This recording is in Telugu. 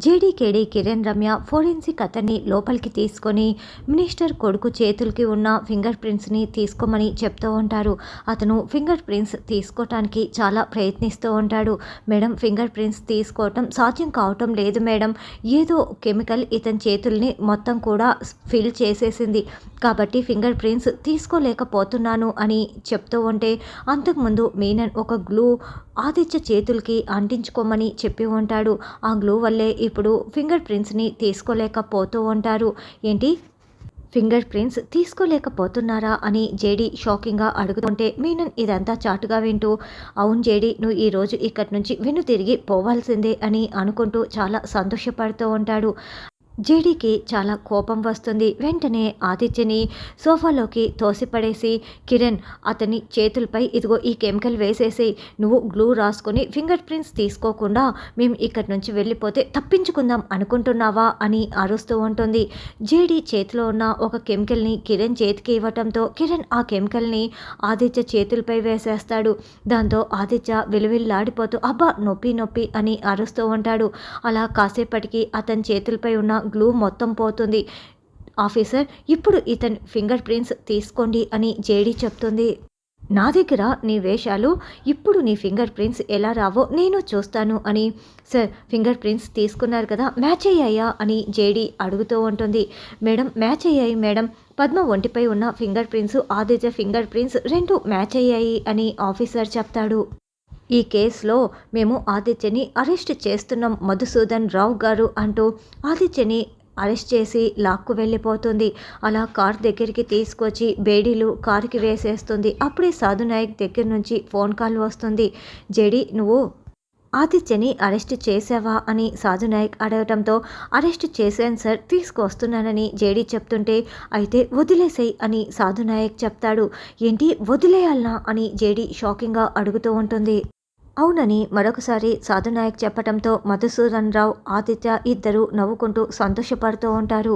జేడీకేడీ కిరణ్ రమ్య ఫోరెన్సిక్ అతన్ని లోపలికి తీసుకొని మినిస్టర్ కొడుకు చేతులకి ఉన్న ఫింగర్ ప్రింట్స్ని తీసుకోమని చెప్తూ ఉంటారు. అతను ఫింగర్ ప్రింట్స్ తీసుకోవటానికి చాలా ప్రయత్నిస్తూ ఉంటాడు. మేడం, ఫింగర్ ప్రింట్స్ తీసుకోవటం సాధ్యం కావటం లేదు మేడం. ఏదో కెమికల్ ఇతని చేతుల్ని మొత్తం కూడా ఫిల్ చేసేసింది, కాబట్టి ఫింగర్ ప్రింట్స్ తీసుకోలేకపోతున్నాను అని చెప్తూ ఉంటే అంతకుముందు మీనన్ ఒక గ్లూ ఆదిత్య చేతులకి అంటించుకోమని చెప్పి ఉంటాడు. ఆ గ్లూ వల్లే ఇప్పుడు ఫింగర్ ప్రింట్స్ని తీసుకోలేకపోతూ ఉంటారు. ఏంటి, ఫింగర్ ప్రింట్స్ తీసుకోలేకపోతున్నారా అని జేడీ షాకింగ్గా అడుగుతుంటే మీనన్ ఇదంతా చాటుగా వింటూ, అవును జేడీ, నువ్వు ఈరోజు ఇక్కడి నుంచి తిరిగి పోవాల్సిందే అని అనుకుంటూ చాలా సంతోషపడుతూ ఉంటాడు. జేడీకి చాలా కోపం వస్తుంది. వెంటనే ఆదిత్యని సోఫాలోకి తోసిపడేసి, కిరణ్, అతని చేతులపై ఇదిగో ఈ కెమికల్ వేసేసి నువ్వు గ్లూ రాసుకొని ఫింగర్ ప్రింట్స్ తీసుకోకుండా మేము ఇక్కడి నుంచి వెళ్ళిపోతే తప్పించుకుందాం అనుకుంటున్నావా అని అరుస్తూ ఉంటుంది. జేడీ చేతిలో ఉన్న ఒక కెమికల్ని కిరణ్ చేతికి ఇవ్వటంతో కిరణ్ ఆ కెమికల్ని ఆదిత్య చేతులపై వేసేస్తాడు. దాంతో ఆదిత్య విలువిల్లాడిపోతూ అబ్బా నొప్పి నొప్పి అని అరుస్తూ ఉంటాడు. అలా కాసేపటికి అతని చేతులపై ఉన్న గ్లూ మొత్తం పోతుంది. ఆఫీసర్, ఇప్పుడు ఇతని ఫింగర్ ప్రింట్స్ తీసుకోండి అని జేడీ చెప్తుంది. నా దగ్గర నీ వేషాలు, ఇప్పుడు నీ ఫింగర్ ప్రింట్స్ ఎలా రావో నేను చూస్తాను అని. సార్, ఫింగర్ ప్రింట్స్ తీసుకున్నారు కదా, మ్యాచ్ అయ్యాయా అని జేడీ అడుగుతూ ఉంటుంది. మేడం, మ్యాచ్ అయ్యాయి మేడం. పద్మ ఒంటిపై ఉన్న finger prints, Aditya finger prints రెండు మ్యాచ్ అయ్యాయి అని ఆఫీసర్ చెప్తాడు. ఈ కేసులో మేము ఆదిత్యని అరెస్ట్ చేస్తున్నాం మధుసూదన్ రావు గారు అంటూ ఆదిత్యని అరెస్ట్ చేసి లాక్కు వెళ్ళిపోతుంది. అలా కార్ దగ్గరికి తీసుకొచ్చి బేడీలు కారుకి వేసేస్తుంది. అప్పుడే సాధునాయక్ దగ్గర నుంచి ఫోన్ కాల్ వస్తుంది. జేడీ, నువ్వు ఆదిత్యని అరెస్ట్ చేసావా అని సాధునాయక్ అడగటంతో అరెస్ట్ చేశాను సార్, తీసుకొస్తున్నానని జేడీ చెప్తుంటే అయితే వదిలేసేయ్ అని సాధునాయక్ చెప్తాడు. ఏంటి, వదిలేయాలనా అని జేడీ షాకింగ్గా అడుగుతూ ఉంటుంది. అవునని మరొకసారి సాధునాయక్ చెప్పటంతో మధుసూదన్ రావు, ఆదిత్య ఇద్దరు నవ్వుకుంటూ సంతోషపడుతూ ఉంటారు.